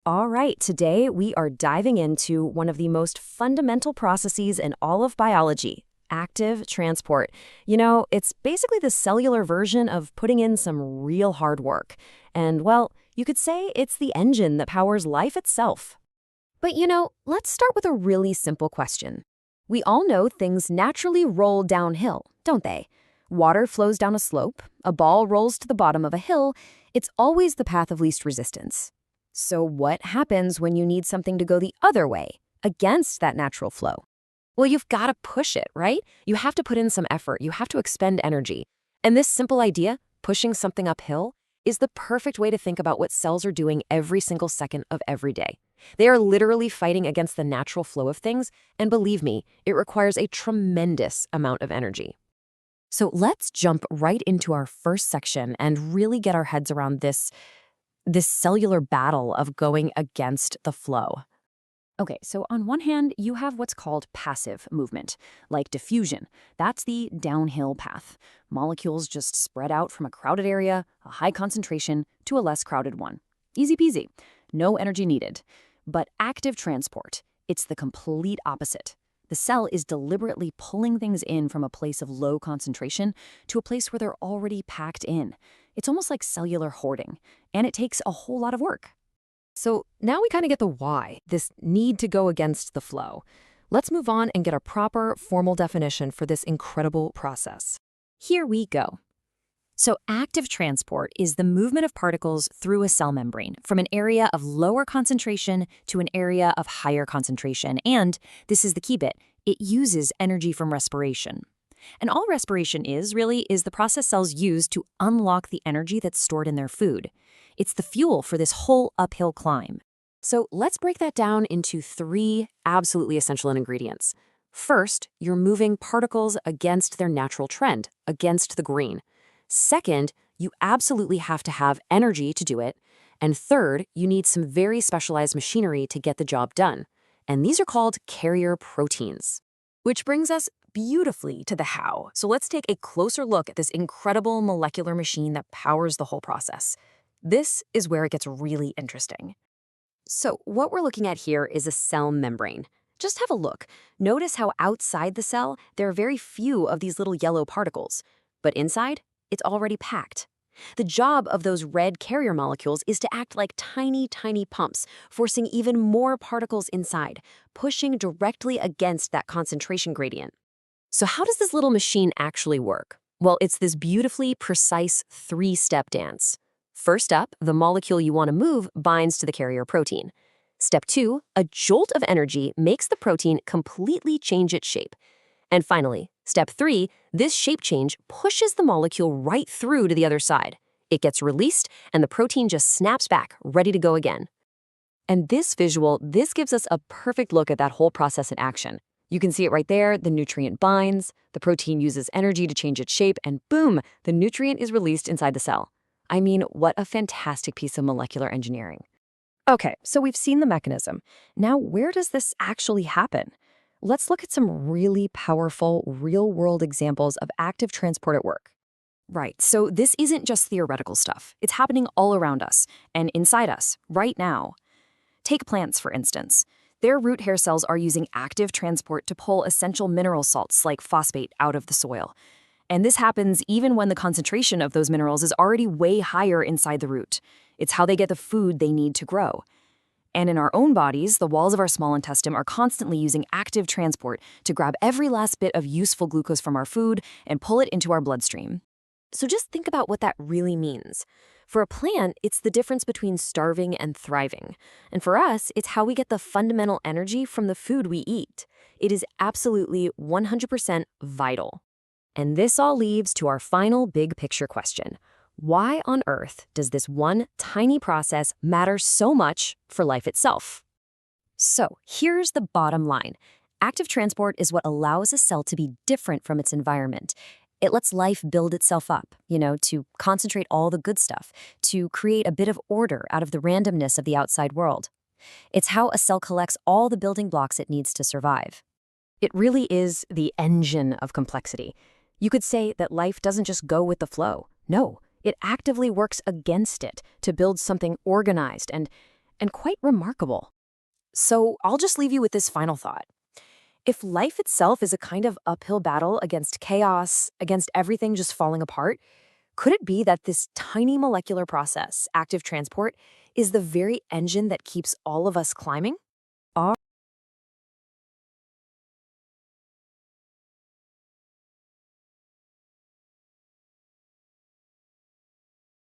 All right, today we are diving into one of the most fundamental processes in all of biology, active transport. It's basically the cellular version of putting in some real hard work. And, well, you could say it's the engine that powers life itself. But, let's start with a really simple question. We all know things naturally roll downhill, don't they? Water flows down a slope, a ball rolls to the bottom of a hill. It's always the path of least resistance. So what happens when you need something to go the other way, against that natural flow? Well, you've got to push it, right? You have to put in some effort. You have to expend energy. And this simple idea, pushing something uphill, is the perfect way to think about what cells are doing every single second of every day. They are literally fighting against the natural flow of things, and believe me, it requires a tremendous amount of energy. So let's jump right into our first section and really get our heads around this cellular battle of going against the flow. Okay, so on one hand, you have what's called passive movement, like diffusion. That's the downhill path. Molecules just spread out from a crowded area, a high concentration, to a less crowded one. Easy peasy. No energy needed. But active transport, it's the complete opposite. The cell is deliberately pulling things in from a place of low concentration to a place where they're already packed in. It's almost like cellular hoarding, and it takes a whole lot of work. So now we kind of get the why, this need to go against the flow. Let's move on and get a proper, formal definition for this incredible process. Here we go. So active transport is the movement of particles through a cell membrane from an area of lower concentration to an area of higher concentration. And this is the key bit, it uses energy from respiration. And all respiration is the process cells use to unlock the energy that's stored in their food. It's the fuel for this whole uphill climb. So let's break that down into 3 absolutely essential ingredients. First, you're moving particles against their natural trend, against the grain. Second, you absolutely have to have energy to do it. And third, you need some very specialized machinery to get the job done. And these are called carrier proteins. Which brings us beautifully to the how. So let's take a closer look at this incredible molecular machine that powers the whole process. This is where it gets really interesting. So what we're looking at here is a cell membrane. Just have a look. Notice how outside the cell, there are very few of these little yellow particles. But inside, it's already packed. The job of those red carrier molecules is to act like tiny, tiny pumps, forcing even more particles inside, pushing directly against that concentration gradient. So how does this little machine actually work? Well, it's this beautifully precise 3-step dance. First up, the molecule you want to move binds to the carrier protein. Step 2, a jolt of energy makes the protein completely change its shape. And finally, step 3, this shape change pushes the molecule right through to the other side. It gets released, and the protein just snaps back, ready to go again. And this gives us a perfect look at that whole process in action. You can see it right there, the nutrient binds, the protein uses energy to change its shape, and boom, the nutrient is released inside the cell. I mean, what a fantastic piece of molecular engineering. Okay, so we've seen the mechanism. Now, where does this actually happen? Let's look at some really powerful, real-world examples of active transport at work. Right, so this isn't just theoretical stuff. It's happening all around us and inside us, right now. Take plants, for instance. Their root hair cells are using active transport to pull essential mineral salts like phosphate out of the soil. And this happens even when the concentration of those minerals is already way higher inside the root. It's how they get the food they need to grow. And in our own bodies, the walls of our small intestine are constantly using active transport to grab every last bit of useful glucose from our food and pull it into our bloodstream. So just think about what that really means. For a plant, it's the difference between starving and thriving. And for us, it's how we get the fundamental energy from the food we eat. It is absolutely 100% vital. And this all leads to our final big picture question. Why on earth does this one tiny process matter so much for life itself? So here's the bottom line. Active transport is what allows a cell to be different from its environment. It lets life build itself up, to concentrate all the good stuff, to create a bit of order out of the randomness of the outside world. It's how a cell collects all the building blocks it needs to survive. It really is the engine of complexity. You could say that life doesn't just go with the flow. No, it actively works against it to build something organized and and quite remarkable. So I'll just leave you with this final thought. If life itself is a kind of uphill battle against chaos, against everything just falling apart, could it be that this tiny molecular process, active transport, is the very engine that keeps all of us climbing?